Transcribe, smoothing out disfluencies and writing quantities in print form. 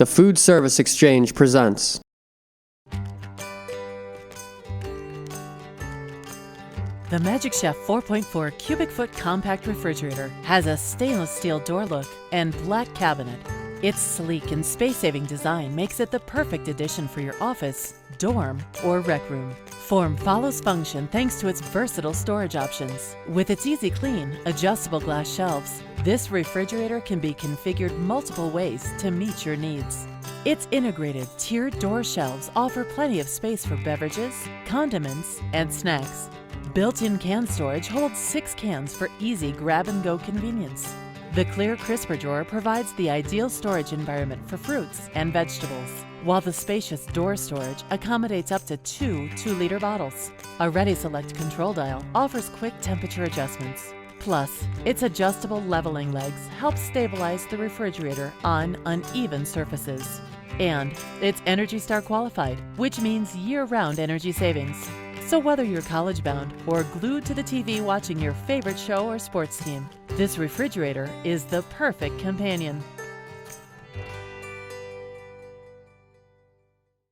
The Food Service Exchange presents. The Magic Chef 4.4 cubic foot compact refrigerator has a stainless steel door look and black cabinet. Its sleek and space-saving design makes it the perfect addition for your office, dorm, or rec room. Form follows function thanks to its versatile storage options. With its easy clean, adjustable glass shelves, this refrigerator can be configured multiple ways to meet your needs. Its integrated tiered door shelves offer plenty of space for beverages, condiments, and snacks. Built-in can storage holds 6 cans for easy grab-and-go convenience. The clear crisper drawer provides the ideal storage environment for fruits and vegetables, while the spacious door storage accommodates up to 2 2-liter bottles. A ready-select control dial offers quick temperature adjustments. Plus, its adjustable leveling legs help stabilize the refrigerator on uneven surfaces. And it's ENERGY STAR qualified, which means year-round energy savings. So whether you're college-bound or glued to the TV watching your favorite show or sports team, this refrigerator is the perfect companion.